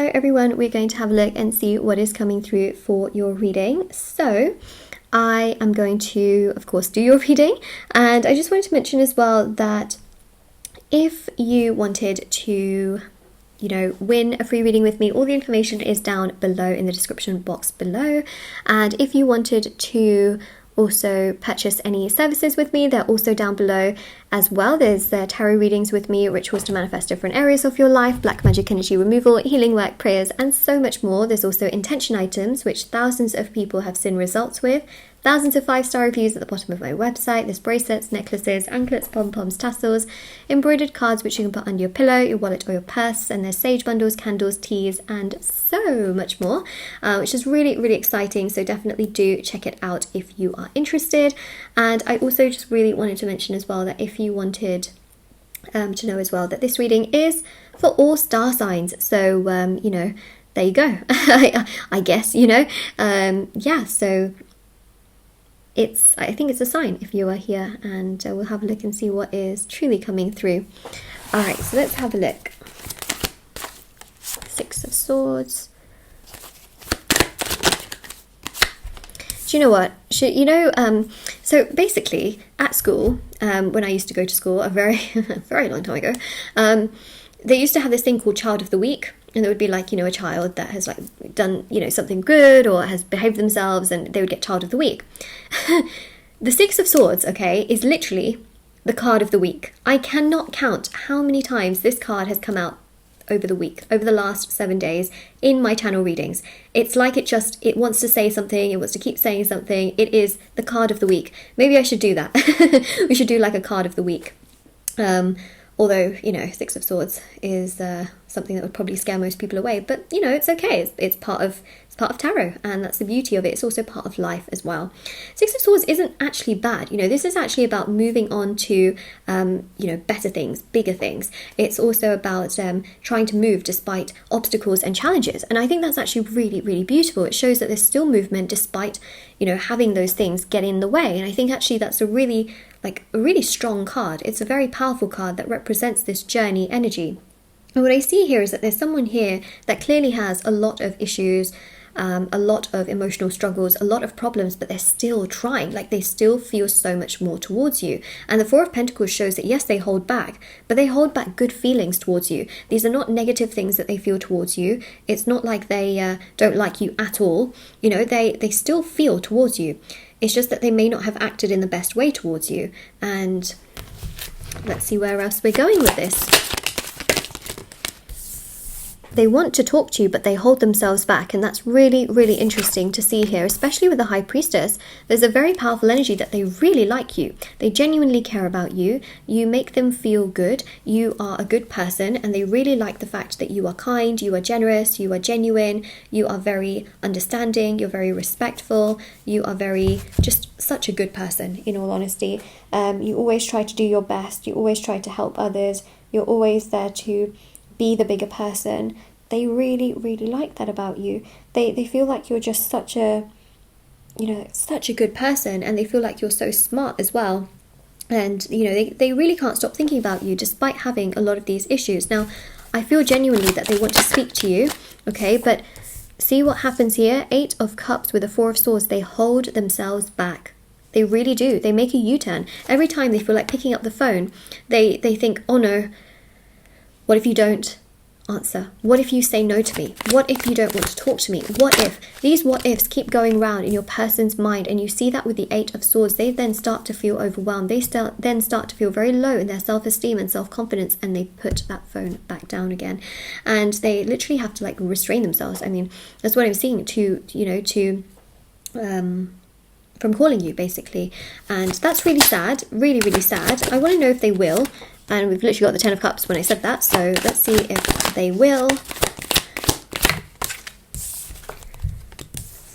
Hello everyone, we're going to have a look and see what is coming through for your reading. So I am going to, of course, do your reading, and I just wanted to mention as well that if you wanted to, win a free reading with me, all the information is down below in the description box below. And if you wanted to also purchase any services with me, they're also down below as well. There's tarot readings with me, rituals to manifest different areas of your life, black magic energy removal, healing work, prayers, and so much more. There's also intention items, which thousands of people have seen results with. Thousands of 5-star reviews at the bottom of my website. There's bracelets, necklaces, anklets, pom-poms, tassels, embroidered cards which you can put under your pillow, your wallet, or your purse. And there's sage bundles, candles, teas, and so much more, which is really, really exciting. So definitely do check it out if you are interested. And I also just really wanted to mention as well that if you wanted to know as well that this reading is for all star signs. So, there you go. I guess, yeah, so I think it's a sign if you are here, and we'll have a look and see what is truly coming through. All right, so let's have a look. 6 of Swords. Do you know what? So basically at school, when I used to go to school a very, very long time ago, they used to have this thing called Child of the Week. And there would be like, a child that has like done, something good or has behaved themselves, and they would get Child of the Week. The 6 of Swords, okay, is literally the card of the week. I cannot count how many times this card has come out over the week, over the last 7 days in my channel readings. It's like it wants to say something, it wants to keep saying something. It is the card of the week. Maybe I should do that. We should do like a card of the week. Although, 6 of Swords is something that would probably scare most people away. But, it's okay. It's part of tarot, and that's the beauty of it. It's also part of life as well. 6 of Swords isn't actually bad. This is actually about moving on to, better things, bigger things. It's also about trying to move despite obstacles and challenges. And I think that's actually really, really beautiful. It shows that there's still movement despite, having those things get in the way. And I think actually that's a really strong card. It's a very powerful card that represents this journey energy. And what I see here is that there's someone here that clearly has a lot of issues, a lot of emotional struggles, a lot of problems, but they're still trying. Like, they still feel so much more towards you. And the 4 of Pentacles shows that yes, they hold back, but they hold back good feelings towards you. These are not negative things that they feel towards you. It's not like they don't like you at all. They still feel towards you. It's just that they may not have acted in the best way towards you. And let's see where else we're going with this. They want to talk to you, but they hold themselves back. And that's really, really interesting to see here, especially with the High Priestess. There's a very powerful energy that they really like you. They genuinely care about you. You make them feel good. You are a good person, and they really like the fact that you are kind, you are generous, you are genuine, you are very understanding, you're very respectful, you are just such a good person, in all honesty. You always try to do your best. You always try to help others. You're always there to be the bigger person. They really, really like that about you. They feel like you're just such a good person, and they feel like you're so smart as well. And, they really can't stop thinking about you despite having a lot of these issues. Now, I feel genuinely that they want to speak to you, okay? But see what happens here? 8 of Cups with the 4 of Swords. They hold themselves back. They really do. They make a U-turn. Every time they feel like picking up the phone, they think, oh no, what if you don't answer? What if you say no to me? What if you don't want to talk to me? What if? These what ifs keep going round in your person's mind, and you see that with the 8 of Swords. They then start to feel overwhelmed. They then start to feel very low in their self-esteem and self-confidence, and they put that phone back down again. And they literally have to restrain themselves. I mean, that's what I'm seeing from calling you, basically. And that's really sad, really, really sad. I want to know if they will. And we've literally got the 10 of Cups when I said that, so let's see if they will.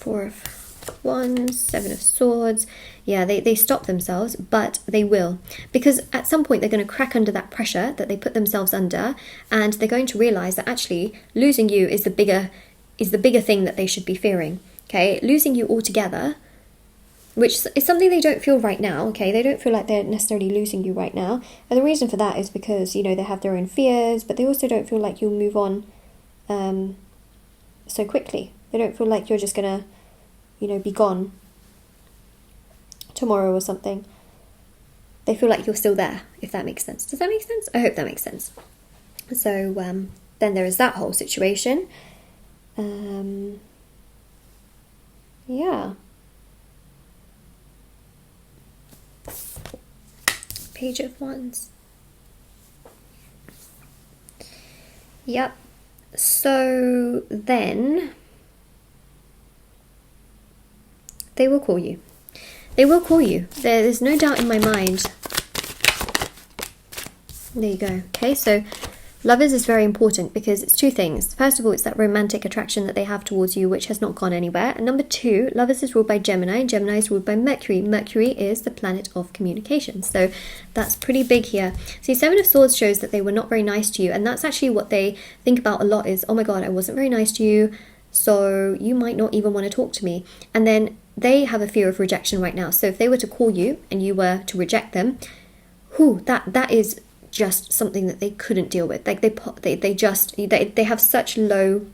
4 of Wands, 7 of Swords. Yeah, they stop themselves, but they will. Because at some point they're going to crack under that pressure that they put themselves under, and they're going to realise that actually losing you is the bigger thing that they should be fearing. Okay, losing you altogether, which is something they don't feel right now, okay? They don't feel like they're necessarily losing you right now. And the reason for that is because, they have their own fears, but they also don't feel like you'll move on so quickly. They don't feel like you're just gonna, you know, be gone tomorrow or something. They feel like you're still there, if that makes sense. Does that make sense? I hope that makes sense. So then there is that whole situation. Yeah. Page of Wands. Yep. So then they will call you. They will call you. There's no doubt in my mind. There you go. Okay, so Lovers is very important because it's two things. First of all, it's that romantic attraction that they have towards you, which has not gone anywhere. And number two, Lovers is ruled by Gemini. Gemini is ruled by Mercury. Mercury is the planet of communication. So that's pretty big here. See, Seven of Swords shows that they were not very nice to you. And that's actually what they think about a lot is, oh my God, I wasn't very nice to you, so you might not even want to talk to me. And then they have a fear of rejection right now. So if they were to call you and you were to reject them, that is just something that they couldn't deal with. Like they have such low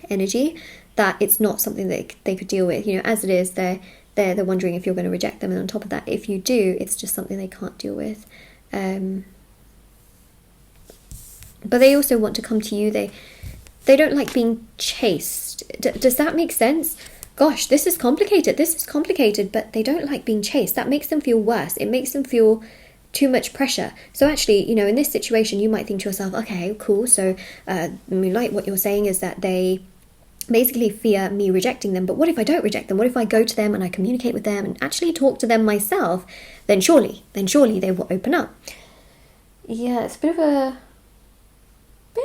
energy that it's not something that they could deal with. You know, as it is, they're wondering if you're going to reject them, and on top of that, if you do, it's just something they can't deal with. But they also want to come to you. They don't like being chased. Does that make sense? Gosh, this is complicated. But they don't like being chased. That makes them feel worse. It makes them feel too much pressure. So actually, you know, in this situation, you might think to yourself, okay, cool. So Moonlight, what you're saying is that they basically fear me rejecting them. But what if I don't reject them? What if I go to them and I communicate with them and actually talk to them myself? Then surely they will open up. Yeah, it's a bit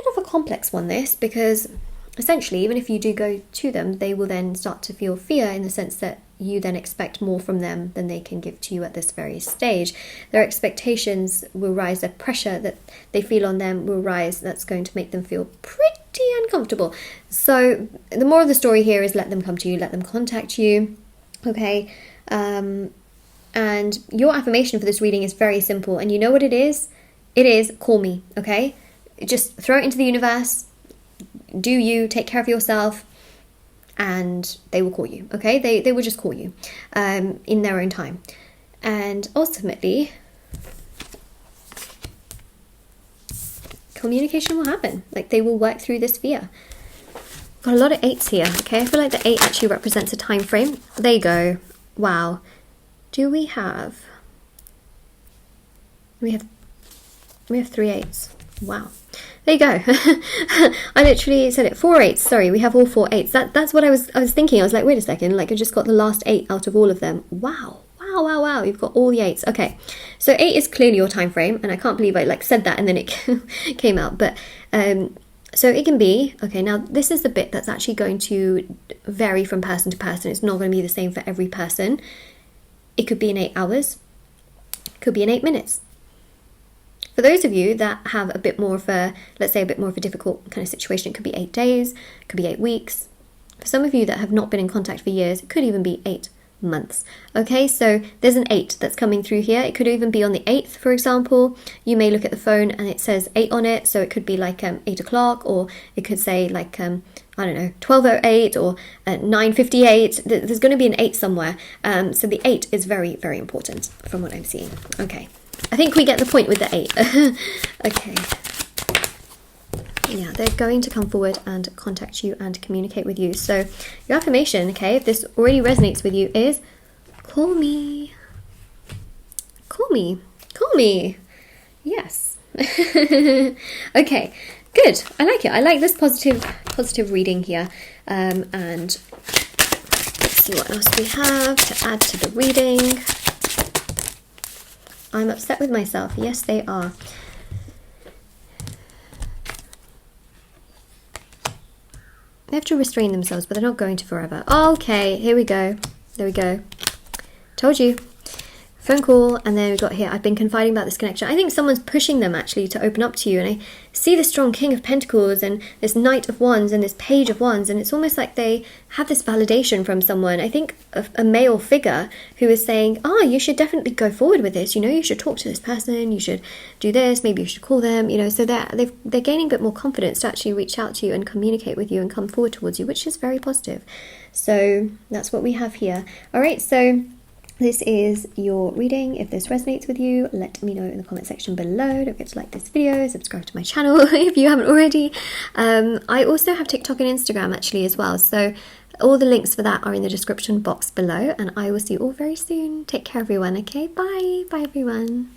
of a complex one, this, because essentially, even if you do go to them, they will then start to feel fear in the sense that you then expect more from them than they can give to you at this very stage. Their expectations will rise, the pressure that they feel on them will rise. That's going to make them feel pretty uncomfortable. So the moral of the story here is let them come to you, let them contact you, okay? And your affirmation for this reading is very simple. And you know what it is? It is, call me, okay? Just throw it into the universe. Do you take care of yourself, and they will call you, okay? They will just call you in their own time. And ultimately, communication will happen. Like, they will work through this fear. Got a lot of 8s here, okay? I feel like the 8 actually represents a time frame. There you go. Wow. Do we have... We have 3 8s. Wow. There you go. I literally said it. 4 8s. Sorry, we have all 4 8s. That's what I was thinking. I was like, wait a second. Like, I just got the last 8 out of all of them. Wow. Wow. You've got all the 8s. Okay. So 8 is clearly your time frame, and I can't believe I said that and then it came out. But so it can be, okay, now this is the bit that's actually going to vary from person to person. It's not going to be the same for every person. It could be in 8 hours. It could be in 8 minutes. For those of you that have a bit more of a, let's say a bit more of a difficult kind of situation, it could be 8 days, it could be 8 weeks. For some of you that have not been in contact for years, it could even be 8 months. Okay, so there's an 8 that's coming through here. It could even be on the 8th, for example. You may look at the phone and it says 8 on it, so it could be like 8 o'clock, or it could say like, I don't know, 12:08 or 9:58. There's going to be an 8 somewhere. So the 8 is very, very important from what I'm seeing. Okay. I think we get the point with the 8. Okay. Yeah, they're going to come forward and contact you and communicate with you. So your affirmation, okay, if this already resonates with you, is call me. Call me. Call me. Yes. Okay, good. I like it. I like this positive reading here. And let's see what else we have to add to the reading. I'm upset with myself. Yes, they are. They have to restrain themselves, but they're not going to forever. Okay, here we go. There we go. Told you. phone call, and then we've got here, I've been confiding about this connection. I think someone's pushing them actually to open up to you, and I see the strong King of Pentacles and this Knight of Wands and this Page of Wands, and it's almost like they have this validation from someone. I think a male figure who is saying, you should definitely go forward with this, you know, you should talk to this person, you should do this, maybe you should call them, you know, so they're gaining a bit more confidence to actually reach out to you and communicate with you and come forward towards you, which is very positive. So that's what we have here. All right, so this is your reading. If this resonates with you, let me know in the comment section below. Don't forget to like this video, subscribe to my channel if you haven't already. I also have TikTok and Instagram actually as well, so all the links for that are in the description box below, and I will see you all very soon. Take care everyone, okay? Bye everyone.